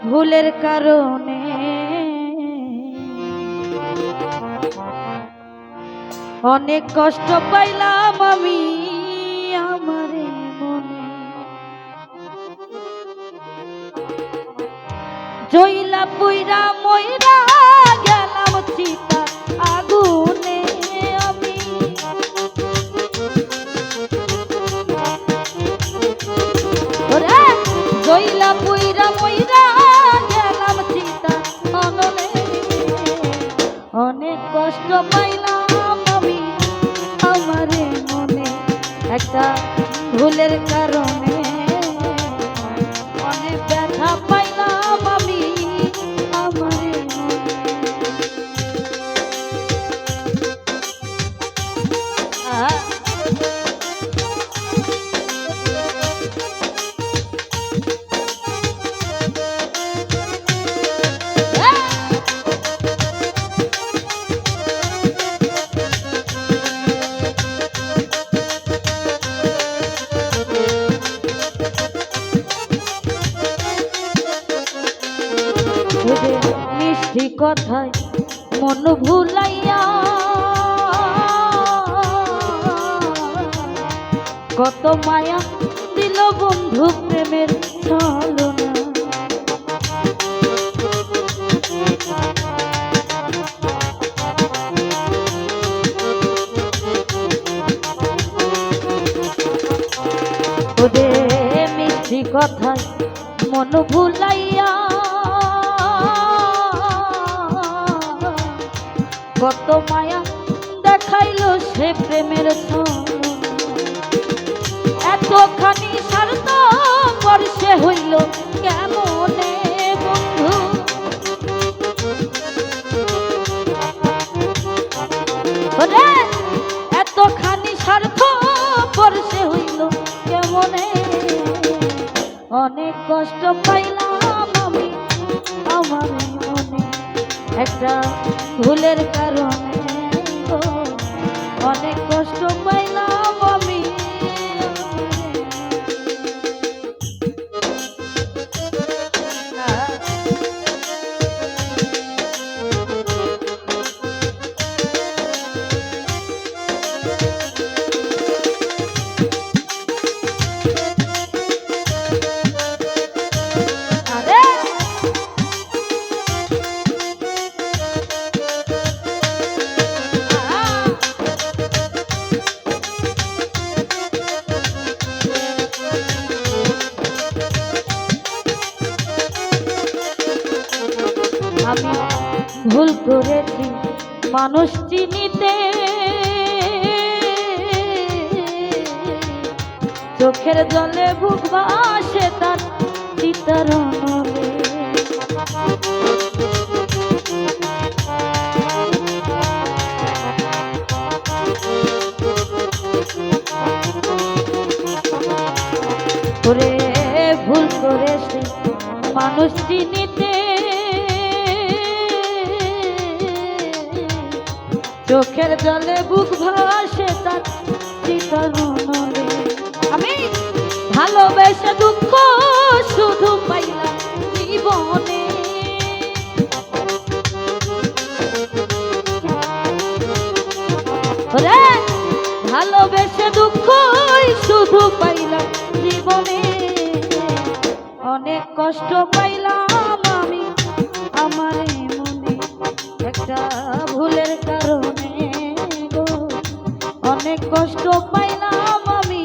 ভুলের কারণে অনেক কষ্ট পাইলাম আমি আমারে মনে। জইলা পুইরা মইরা গেলাম চিতা আগুনে আমি। ওরে জইলা পুইরা মইরা গেলাম চিতা আগুনে। অনেক কষ্ট পাইলাম আমি আমারে মনে একটা ভুলের কারণে। অনেক ব্যথা পাইলাম আমি আমারে মিষ্টি কথায় মন ভুলাইয়া কত মায়া দিল বন্ধু প্রেমের ছলনা। ওরে মিষ্টি কথায় মন ভুলাইয়া কত মায়া দেখাইলো সে প্রেমের ছলনা। এতখানি স্বার্থ বর্ষে হইল কেমনে বন্ধু। ওরে এতখানি স্বার্থ বর্ষে হইল কেমনে। অনেক কষ্ট পাইলাম আমি আমার মনে একটা ভুলের কারণে। অনেক কষ্ট পাইলাম আমি। আমি ভুল করেছি মানুষ চিনিতে, চোখের জলে বুক ভাসে তার চিতারণে। ওরে ভুল করেছি মানুষ চিনিতে, চোখের জলে বুক ভাসে তার চিতারণে। আমি ভালোবেসে দুঃখ শুধু পাইলাম জীবনে। ওরে ভালোবেসে দুঃখ শুধু পাইলাম জীবনে। অনেক কষ্ট পাইলাম আমি আমার মনে একটা ভুলের কারণে। অনেক কষ্ট পাইলাম আমি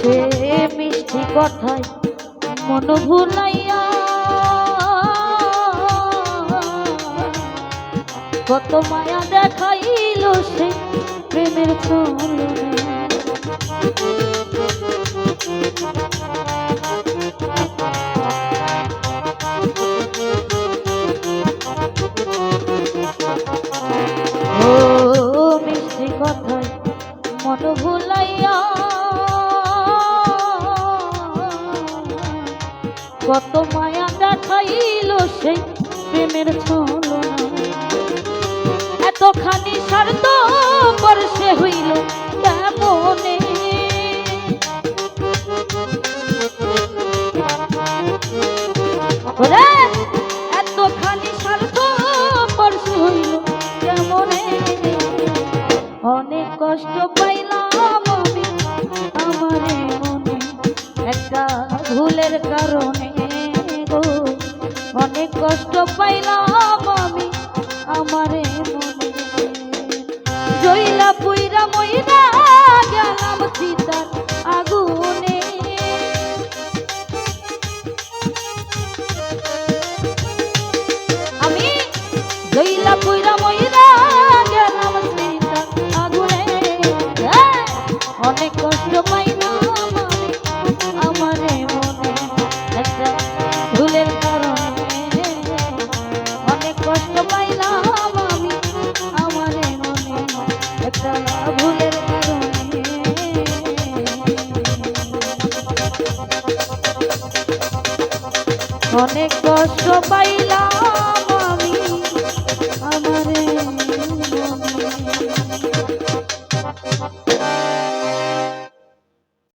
সে মিষ্টি কথায় মন ভুলাইয়া কত মায়া দেখাইল সে প্রেমের ছলনে। কত মায়া দেখাইল সেই প্রেমের ছলনা, এতখানি স্বার্থ পর সে হইল কেমনে। ওরে এতখানি স্বার্থ পর সে হইল কেমনে। অনেক কষ্ট পাইলাম আমি আমারে মনে একটা ভুলের কারণে গো, অনেক কষ্ট পাইলাম আমি আমারে মনে। জইলা পুইরা মইরা গেলাম চিতার আগুনে, আমি জইলা পুইরা মইরা গেলাম চিতার আগুনে। অনেক কষ্ট পাইলাম আমি আমারে মনে একটা ভুলের কারণে, অনেক কষ্ট পাইলাম আমি আমারে মনে একটা ভুলের কারণে। অনেক কষ্ট পাইলাম